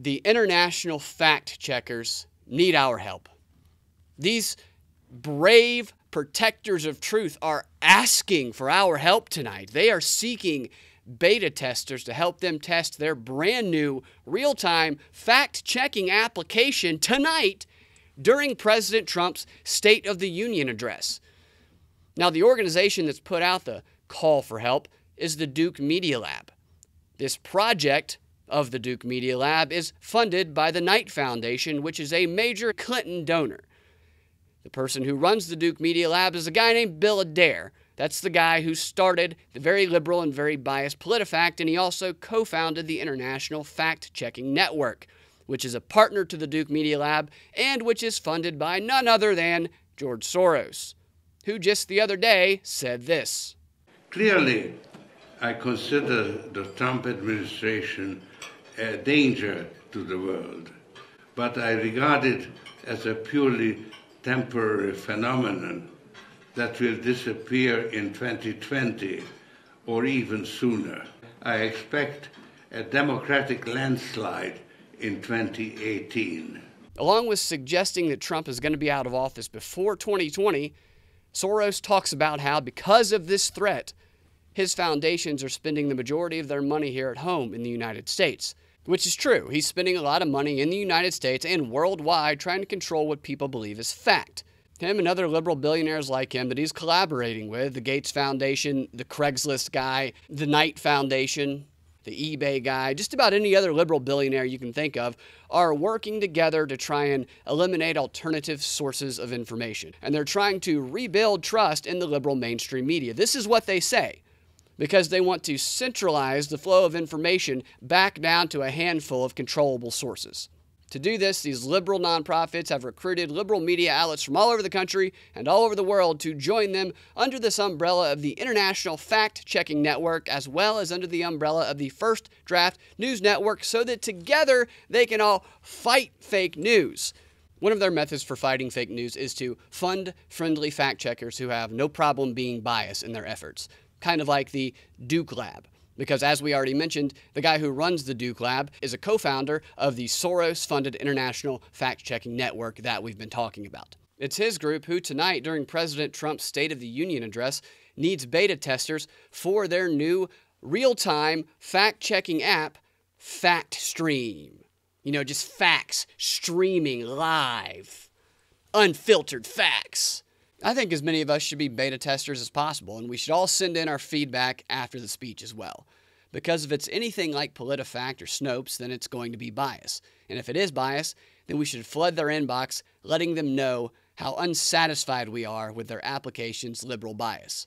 The international fact checkers need our help. These brave protectors of truth are asking for our help tonight. They are seeking beta testers to help them test their brand new real-time fact-checking application tonight during President Trump's State of the Union address. Now, the organization that's put out the call for help is the Duke Media Lab. This project of the Duke Media Lab is funded by the Knight Foundation, which is a major Clinton donor. The person who runs the Duke Media Lab is a guy named Bill Adair. That's the guy who started the very liberal and very biased Politifact, and he also co-founded the International Fact-Checking Network, which is a partner to the Duke Media Lab and which is funded by none other than George Soros, who just the other day said this. Clearly, I consider the Trump administration a danger to the world, but I regard it as a purely temporary phenomenon that will disappear in 2020 or even sooner. I expect a democratic landslide in 2018. Along with suggesting that Trump is going to be out of office before 2020, Soros talks about how because of this threat, his foundations are spending the majority of their money here at home in the United States, which is true. He's spending a lot of money in the United States and worldwide trying to control what people believe is fact. Him and other liberal billionaires like him that he's collaborating with, the Gates Foundation, the Craigslist guy, the Knight Foundation, the eBay guy, just about any other liberal billionaire you can think of, are working together to try and eliminate alternative sources of information. And they're trying to rebuild trust in the liberal mainstream media. This is what they say, because they want to centralize the flow of information back down to a handful of controllable sources. To do this, these liberal nonprofits have recruited liberal media outlets from all over the country and all over the world to join them under this umbrella of the International Fact-Checking Network, as well as under the umbrella of the First Draft News Network, so that together they can all fight fake news. One of their methods for fighting fake news is to fund friendly fact-checkers who have no problem being biased in their efforts, kind of like the Duke Lab. Because as we already mentioned, the guy who runs the Duke Lab is a co-founder of the Soros-funded International Fact-Checking Network that we've been talking about. It's his group who tonight, during President Trump's State of the Union address, needs beta testers for their new real-time fact-checking app, FactStream. You know, just facts streaming live. Unfiltered facts. I think as many of us should be beta testers as possible, and we should all send in our feedback after the speech as well. Because if it's anything like Politifact or Snopes, then it's going to be bias. And if it is bias, then we should flood their inbox, letting them know how unsatisfied we are with their application's liberal bias.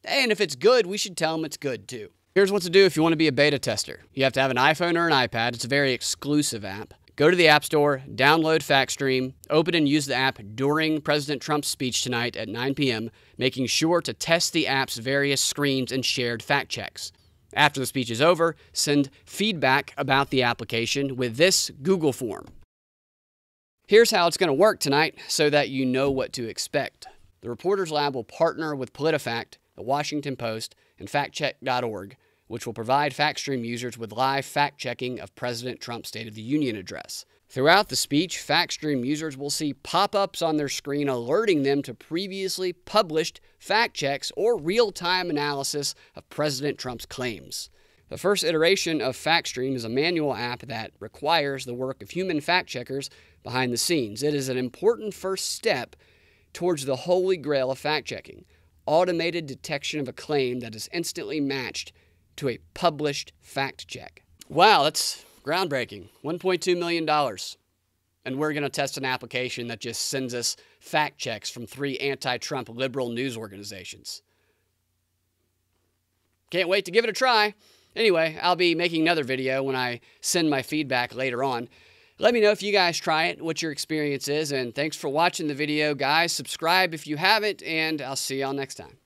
And if it's good, we should tell them it's good too. Here's what to do if you want to be a beta tester. You have to have an iPhone or an iPad. It's a very exclusive app. Go to the App Store, download FactStream, open and use the app during President Trump's speech tonight at 9 p.m., making sure to test the app's various screens and shared fact checks. After the speech is over, send feedback about the application with this Google form. Here's how it's going to work tonight so that you know what to expect. The Reporters Lab will partner with Politifact, the Washington Post, and factcheck.org, which will provide FactStream users with live fact-checking of President Trump's State of the Union address. Throughout the speech, FactStream users will see pop-ups on their screen alerting them to previously published fact checks or real-time analysis of President Trump's claims. The first iteration of FactStream is a manual app that requires the work of human fact-checkers behind the scenes. It is an important first step towards the holy grail of fact-checking, automated detection of a claim that is instantly matched to a published fact check. Wow, that's groundbreaking. $1.2 million. And we're going to test an application that just sends us fact checks from 3 anti-Trump liberal news organizations. Can't wait to give it a try. Anyway, I'll be making another video when I send my feedback later on. Let me know if you guys try it, what your experience is, and thanks for watching the video, guys. Subscribe if you haven't, and I'll see y'all next time.